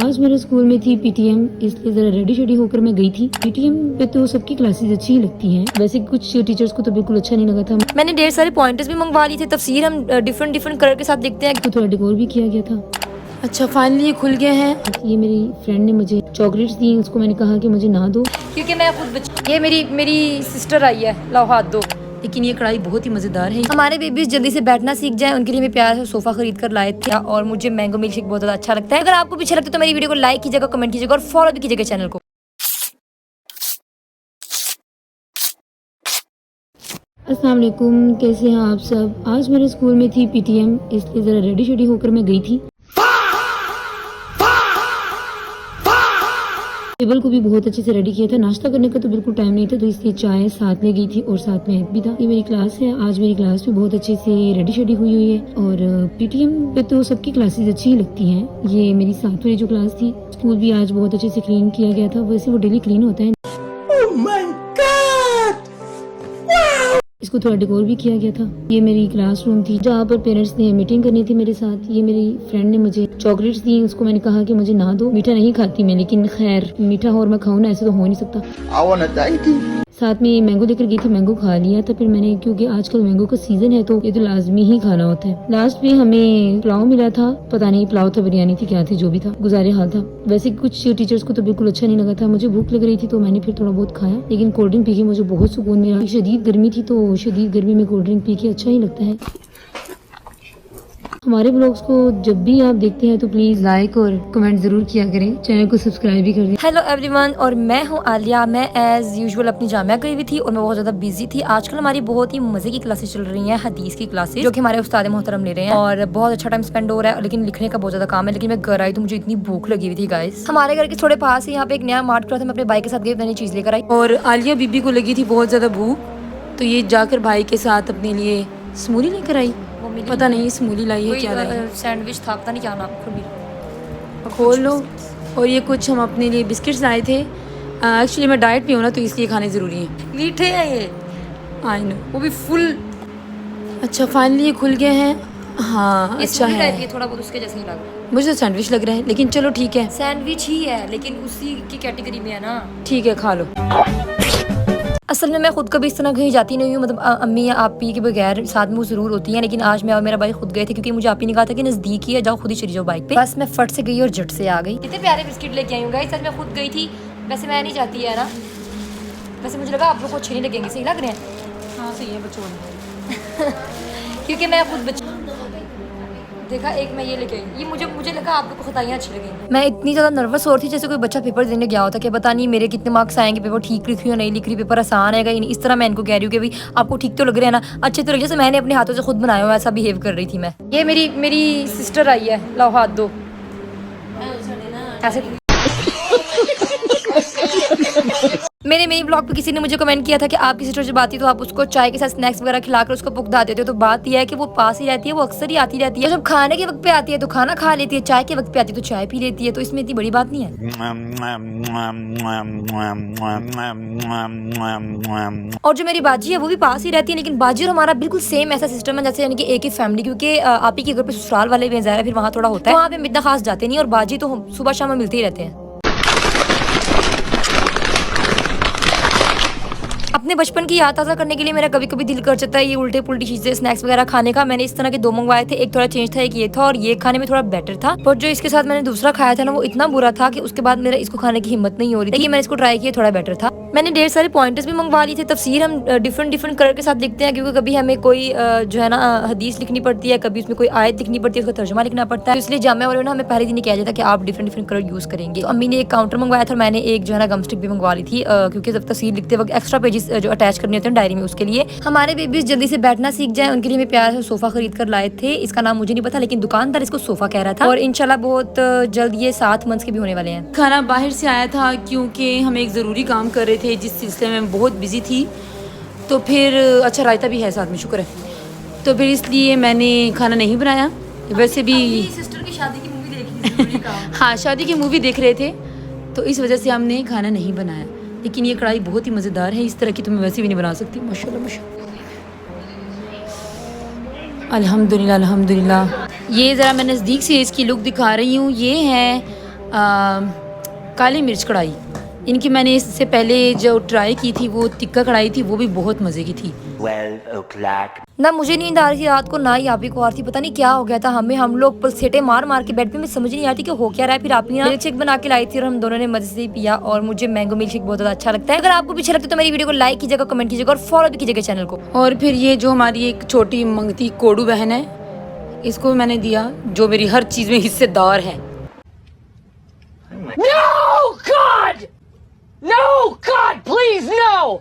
आज मेरे स्कूल में थी पीटीएम, इसलिए जरा रेडी शेडी होकर मैं गई थी। पीटीएम पे तो सबकी क्लासेस अच्छी ही लगती हैं। वैसे कुछ टीचर्स को तो बिल्कुल अच्छा नहीं लगा था। मैंने ढेर सारे पॉइंटर्स भी मंगवा लिए थे। तफसीर हम डिफरेंट कलर के साथ देखते हैं। तो थोड़ा डेकोर भी किया गया था। अच्छा, फाइनली ये खुल गए हैं। ये मेरी फ्रेंड ने मुझे चॉकलेट्स दी, उसको मैंने कहा कि मुझे ना दो, क्योंकि मैं खुद ये मेरी सिस्टर आई है, लाओ हाथ दो। लेकिन ये कढ़ाई बहुत ही मजेदार है। हमारे बेबीज जल्दी से बैठना सीख जाए, उनके लिए मैं प्यार से सोफा खरीद कर लाए थे और मुझे मैंगो मिल्क शेक बहुत ज्यादा अच्छा लगता है। अगर आपको भी अच्छा लगता है तो मेरी वीडियो को लाइक कीजिएगा, कमेंट कीजिएगा और फॉलो भी कीजिएगा चैनल को। अस्सलाम वालेकुम, कैसे हैं आप सब। आज मेरे स्कूल में थी पीटीएम, इसलिए जरा रेडी शेडी होकर मैं गई थी। टेबल को भी बहुत अच्छे से रेडी किया था। नाश्ता करने का तो बिल्कुल टाइम नहीं था, तो इसलिए चाय साथ में गई थी और साथ में एग भी था। ये मेरी क्लास है। आज मेरी क्लास भी बहुत अच्छे से रेडी शेडी हुई है और पीटीएम पे तो सबकी क्लासेस अच्छी ही लगती हैं। ये मेरी साथ वाली जो क्लास थी, स्कूल भी आज बहुत अच्छे से क्लीन किया गया था। वैसे वो डेली क्लीन होता है। इसको थोड़ा डेकोर भी किया गया था। ये मेरी क्लासरूम थी जहाँ पर पेरेंट्स ने मीटिंग करनी थी मेरे साथ। ये मेरी फ्रेंड ने मुझे चॉकलेट्स दी, उसको मैंने कहा कि मुझे ना दो, मीठा नहीं खाती मैं, लेकिन खैर मीठा और मैं खाऊं ना, ऐसे तो हो नहीं सकता। साथ में मैंगो लेकर गई थी, मैंगो खा लिया था। फिर मैंने, क्योंकि आजकल मैंगो का सीजन है तो ये तो लाजमी ही खाना होता है। लास्ट में हमें पुलाव मिला था, पता नहीं पुलाव था, बिरयानी थी, क्या थी, जो भी था, गुजारे हाल था। वैसे कुछ टीचर्स को तो बिल्कुल अच्छा नहीं लगा था। मुझे भूख लग रही थी तो मैंने फिर थोड़ा बहुत खाया, लेकिन कोल्ड ड्रिंक पी के मुझे बहुत सुकून मिला। शदीद गर्मी थी तो शदीद गर्मी में कोल्ड ड्रिंक पी के अच्छा ही लगता है। हमारे ब्लॉग्स को जब भी आप देखते हैं तो प्लीज लाइक और कमेंट जरूर किया करें, चैनल को सब्सक्राइब भी कर दें। हेलो एवरीवन, और मैं हूँ आलिया। मैं एज यूजुअल अपनी जामिया गई हुई थी और मैं बहुत ज्यादा बिजी थी। आजकल हमारी बहुत ही मजे की क्लासेस चल रही हैं, हदीस की क्लासेस, जो कि हमारे उस्ताद मोहतरम ले रहे हैं और बहुत अच्छा टाइम स्पेंड हो रहा है। लेकिन लिखने का बहुत ज्यादा काम है। लेकिन मैं घर आई तो मुझे इतनी भूख लगी हुई थी गाइस। हमारे घर के थोड़े पास ही यहाँ पे एक नया मार्ट खुला था। मैं अपने भाई के साथ गई, मैंने चीज लेकर आई और आलिया बीबी को लगी थी बहुत ज्यादा भूख, तो ये जाकर भाई के साथ अपने लिए स्मूदी लेकर आई। पता नहीं स्मूदी लाई है क्या लाई है। सैंडविच था, पता नहीं क्या नाम, खोल लो। और ये कुछ हम अपने लिए बिस्किट्स लाए थे। एक्चुअली मैं डाइट पे हूँ ना, तो इसलिए खाने ज़रूरी हैं। मीठे हैं ये, आई नो, वो भी फुल। अच्छा, फाइनली ये खुल गए हैं। हाँ अच्छा है, थोड़ा बहुत उसके जैसे ही लग रहा है। मुझे तो सैंडविच लग रहा है, लेकिन चलो ठीक है, सैंडविच ही है लेकिन उसी की कैटेगरी में है ना। ठीक है, खा लो। असल में मैं खुद कभी इस तरह कहीं जाती नहीं हूँ, मतलब अम्मी या आपी के बगैर साथ में वो जरूर होती हैं। लेकिन आज मैं और मेरा भाई खुद गए थे, क्योंकि मुझे आपी ने कहा था कि नजदीक ही है, जाओ खुद ही चली जाओ बाइक पे। बस मैं फट से गई और झट से आ गई। इतने प्यारे बिस्किट लेके आई हूँ गाइस, सच में खुद गई थी। वैसे मैं नहीं चाहती है ना, वैसे मुझे लगा आप लोग को अच्छे नहीं लगेंगे। सही लग रहे हैं? हाँ सही है, बच्चों क्योंकि मैं खुद देखा, एक मैं ये लेके आई, ये मुझे लगा आप लोग को खताइयाँ अच्छी लगेंगी। मैं इतनी ज़्यादा नर्वस हो रही थी जैसे कोई बच्चा पेपर देने गया होता, कि पता नहीं मेरे कितने मार्क्स आएंगे, पेपर ठीक लिख रही हो नहीं लिख रही, पेपर आसान है नहीं। इस तरह मैं इनको कह रही हूँ कि भाई आपको ठीक तो लग रहे हैं ना, अच्छे तो लग, जैसे मैंने अपने हाथों से खुद बनाया हुआ, ऐसा बिहेव कर रही थी मैं। ये मेरी सिस्टर आई है, लाओ हाथ दो ऐसे। मेरे ब्लॉग पे किसी ने मुझे कमेंट किया था कि आपकी सिस्टर जब आती है तो आप उसको चाय के साथ स्नैक्स वगैरह खिलाकर उसको पुकदा देते हो। तो बात यह है कि वो पास ही रहती है, वो अक्सर ही आती रहती है। जब खाने के वक्त पे आती है तो खाना खा लेती है, चाय के वक्त पे आती है तो चाय पी लेती है। तो इसमें इतनी बड़ी बात नहीं है। और जो मेरी बाजी है वो भी पास ही रहती है, लेकिन बाजी और हमारा बिल्कुल सेम ऐसा सिस्टम है जैसे यानी कि एक ही फैमिली, क्योंकि आप ही के घर पे ससुराल वाले भी हैं, फिर वहाँ थोड़ा होता है, वहाँ पे हम इतना खास जाते नहीं। और बाजी तो सुबह शाम में मिलते ही रहते हैं। अपने बचपन की याद ताज़ा करने के लिए मेरा कभी कभी दिल कर जाता है ये उल्टे पुल्टी चीजें, स्नैक्स वगैरह खाने का। मैंने इस तरह के 2 मंगवाए थे, एक थोड़ा चेंज था, एक ये था, और ये खाने में थोड़ा बेटर था। पर जो इसके साथ मैंने दूसरा खाया था ना, वो इतना बुरा था कि उसके बाद मेरा इसको खाने की हिम्मत नहीं हो रही थी। लेकिन मैंने इसको ट्राई किया, थोड़ा बेटर था। मैंने ढेर सारे पॉइंटर्स भी मंगवा लिए थे। तफसीर हम डिफरेंट कलर के साथ देखते हैं, क्योंकि कभी हमें कोई जो है ना हदीस लिखनी पड़ती है, कभी उसमें कोई आयत लिखनी पड़ती है, उसका तर्जुमा लिखना पड़ता है। इसलिए जामिया वालों ने हमें पहले दिन ही कहा था कि आप डिफरेंट कलर यूज करेंगे। तो अम्मी ने एक काउंटर मंगवाया था और मैंने एक जो है ना गम स्टिक भी मंगवा ली थी, क्योंकि जब तस्वीर लिखते वक्त एक्स्ट्रा पेजेस जो अटैच करने होते हैं डायरी में, उसके लिए। हमारे बेबीज जल्दी से बैठना सीख जाए, उनके लिए मैं प्यार से सोफा खरीद कर लाए थे। इसका नाम मुझे नहीं पता, लेकिन दुकानदार इसको सोफा कह रहा था। और इंशाल्लाह बहुत जल्द ये 7 मंथ्स के भी होने वाले हैं। खाना बाहर से आया था, क्योंकि हम एक ज़रूरी काम कर रहे थे जिस सिलसिले में बहुत बिजी थी। तो फिर अच्छा रायता भी है साथ में, शुक्र है। तो फिर इसलिए मैंने खाना नहीं बनाया। वैसे भी सिस्टर की शादी की मूवी देखी हाँ, शादी की मूवी देख रहे थे, तो इस वजह से हमने खाना नहीं बनाया। लेकिन ये कढ़ाई बहुत ही मज़ेदार है, इस तरह की तो मैं वैसे भी नहीं बना सकती। माशाल्लाह माशाल्लाह, अल्हम्दुलिल्लाह अल्हम्दुलिल्लाह। ये ज़रा मैं नज़दीक से इसकी लुक दिखा रही हूँ। ये है काली मिर्च कढ़ाई। इनकी मैंने इससे पहले जो ट्राई की थी वो टिक्का कढ़ाई थी, वो भी बहुत मज़े की थी। 12 o'clock. ना मुझे नींद आ रही थी रात को, ना ही आप ही को आ रही थी। पता नहीं क्या हो गया था हमें, हम लोग पलसेटे मार मार के बेड पे, मैं समझ नहीं आती कि हो क्या रहा है। फिर आप ही मिल्क शेक बना के लाई थी और हम दोनों ने मजे से पिया, और मुझे मैंगो मिल्क शेक बहुत ज़्यादा अच्छा लगता है। अगर आपको भी अच्छा लगता है तो मेरी वीडियो को लाइक कीजिएगा, कमेंट कीजिएगा और फॉलो भी कीजिएगा चैनल को। और फिर ये जो हमारी एक छोटी मंगती कोडू बहन है, इसको मैंने दिया, जो मेरी हर चीज़ में हिस्सेदार है। No, God! No, God, please, no!